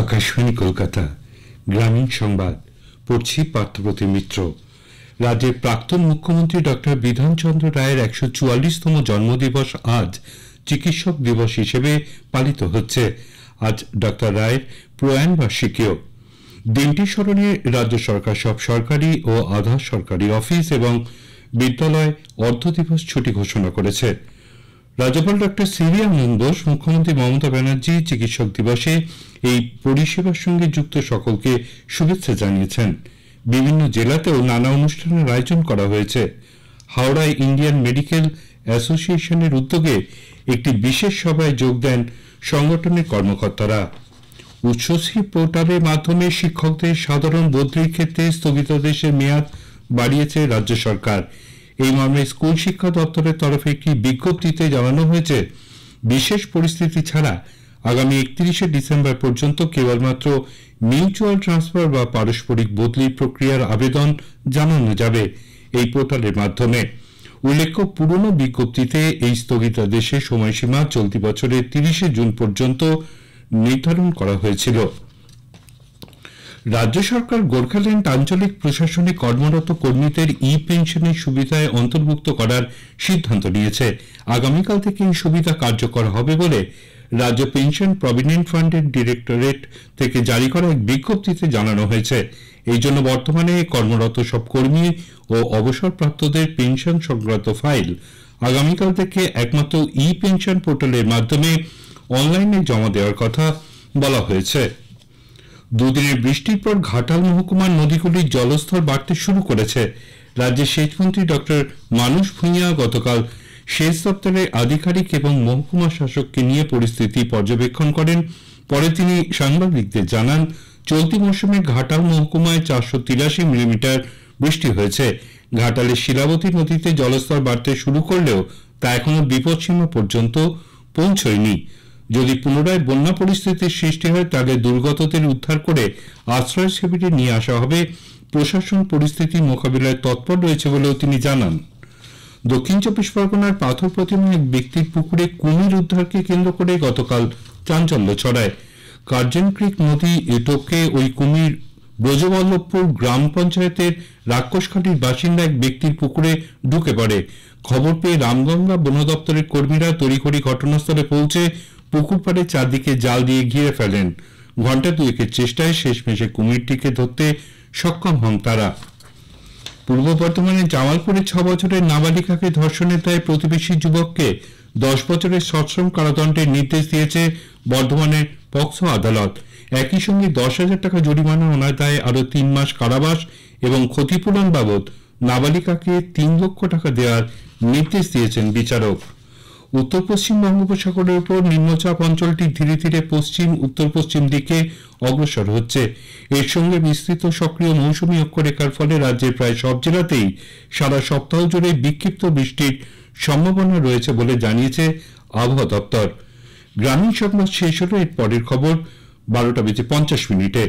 আকাশবাণী কলকাতা গ্রামীণ সংবাদ পড়ছি পার্থপ্রতিম মিত্র। রাজ্যের প্রাক্তন মুখ্যমন্ত্রী ডক্টর বিধানচন্দ্র রায়ের ১৪৪তম জন্মদিবস আজ চিকিৎসক দিবস হিসেবে পালিত হচ্ছে। আজ ডক্টর রায়ের প্রয়াণ বার্ষিকীও। দিনটি স্মরণে রাজ্য সরকার সব সরকারি ও আধা সরকারি অফিস এবং বিদ্যালয় অর্ধ দিবস ছুটি ঘোষণা করেছে। রাজ্যপাল ডক্টর সিভি আনন্দ বোস, মুখ্যমন্ত্রী মমতা ব্যানার্জি চিকিৎসক দিবসে এই পরিষেবার সঙ্গে যুক্ত সকলকে শুভেচ্ছা জানিয়েছেন। বিভিন্ন জেলাতেও নানা অনুষ্ঠানের আয়োজন করা হয়েছে। হাওড়ায় ইন্ডিয়ান মেডিকেল অ্যাসোসিয়েশনের উদ্যোগে একটি বিশেষ সভায় যোগ দেন সংগঠনের কর্মকর্তারা। উচ্চশিক্ষা পোর্টালের মাধ্যমে শিক্ষকদের সাধারণ বদলির ক্ষেত্রে স্থগিতাদেশের মেয়াদ বাড়িয়েছে রাজ্য সরকার। এই মর্মে স্কুল শিক্ষা দপ্তরের তরফে একটি বিজ্ঞপ্তিতে জানানো হয়েছে, বিশেষ পরিস্থিতি ছাড়া আগামী 31শে ডিসেম্বর পর্যন্ত কেবলমাত্র মিউচুয়াল ট্রান্সফার বা পারস্পরিক বদলির প্রক্রিয়ার আবেদন জানানো যাবে এই পোর্টালের মাধ্যমে। উল্লেখ্য, পুরনো বিজ্ঞপ্তিতে এই স্থগিতাদেশের সময়সীমা চলতি বছরের 30শে জুন পর্যন্ত নির্ধারণ করা হয়েছিল। রাজ্য সরকার গোর্খাল্যান্ড আঞ্চলিক প্রশাসনে কর্মরত কর্মীদের ই পেনশনের সুবিধায় অন্তর্ভুক্ত করার সিদ্ধান্ত নিয়েছে। আগামীকাল থেকে এই সুবিধা কার্যকর হবে বলে রাজ্য পেনশন প্রভিডেন্ট ফান্ডের ডিরেক্টরেট থেকে জারি করা এক বিজ্ঞপ্তিতে জানানো হয়েছে। এই জন্য বর্তমানে কর্মরত সব কর্মী ও অবসরপ্রাপ্তদের পেনশন সংক্রান্ত ফাইল আগামীকাল থেকে একমাত্র ই পেনশন পোর্টালের মাধ্যমে অনলাইনে জমা দেওয়ার কথা বলা হয়েছে। দুদিনের বৃষ্টির পর ঘাটাল মহকুমার নদীগুলির জলস্তর বাড়তে শুরু করেছে। রাজ্যের সেচমন্ত্রী ডক্টর মানস ভূঁইয়া গতকাল সেচ দপ্তরের আধিকারিক এবং মহকুমা শাসককে নিয়ে পরিস্থিতি পর্যবেক্ষণ করেন। পরে তিনি সাংবাদিকদের জানান, চলতি মৌসুমে ঘাটাল মহকুমায় 483 মিলিমিটার বৃষ্টি হয়েছে। ঘাটালের শিলাবতী নদীতে জলস্তর বাড়তে শুরু করলেও তা এখনো বিপদসীমা পর্যন্ত পৌঁছয়নি। যদি পুনরায় বন্যা পরিস্থিতির সৃষ্টি হয় তাহলে দুর্গতদের উদ্ধার করে আশ্রয় শিবিরে নিয়ে আসা হবে। প্রশাসন পরিস্থিতি মোকাবিলায় তৎপর রয়েছে বলেও তিনি জানান। দক্ষিণ চব্বিশ পরগনার পাথর প্রতিমা এক ব্যক্তির পুকুরে কুমির উদ্ধারকে কেন্দ্র করে গতকাল চাঞ্চল্য ছড়ায়। কার্জন ক্রিক নদী টপকে ওই কুমির ব্রজবল্লভপুর গ্রাম পঞ্চায়েতের রাক্ষসখাটির বাসিন্দা এক ব্যক্তির পুকুরে ঢুকে পড়ে। খবর পেয়ে রামগঙ্গা বন দপ্তরের কর্মীরা তড়িঘড়ি ঘটনাস্থলে পৌঁছে পুকুর পাড়ে চারদিকে জাল দিয়ে ঘিরে ফেলেন। ঘণ্টা দুয়েকের চেষ্টায় শেষমেশে কুমিরটিকে ধরতে সক্ষম হন তারা। পূর্ব বর্ধমানের জামালপুরে 6 বছরের নাবালিকাকে ধর্ষণের দায়ে প্রতিবেশী যুবককে 10 বছরের সশ্রম কারাদণ্ডের নির্দেশ দিয়েছে বর্ধমানের পক্সো আদালত। একই সঙ্গে 10,000 টাকা জরিমানা ওনার দায়ে আরও 3 মাস কারাবাস এবং ক্ষতিপূরণ বাবদ নাবালিকাকে 3 লক্ষ টাকা দেওয়ার নির্দেশ দিয়েছেন বিচারক। উত্তর পশ্চিম বঙ্গোপসাগরের উপর নিম্নচাপ অঞ্চলটি ধীরে ধীরে পশ্চিম উত্তর পশ্চিম দিকে অগ্রসর হচ্ছে। এর সঙ্গে বিস্তৃত সক্রিয় মৌসুমী অক্ষরেখার ফলে রাজ্যের প্রায় সব জেলাতেই সারা সপ্তাহ জুড়ে বিক্ষিপ্ত বৃষ্টির সম্ভাবনা রয়েছে বলে জানিয়েছে আবহাওয়া দপ্তর। গ্রামীণ সংবাদ শেষ হল। এর পরের খবর 12টা বেজে 50 মিনিটে।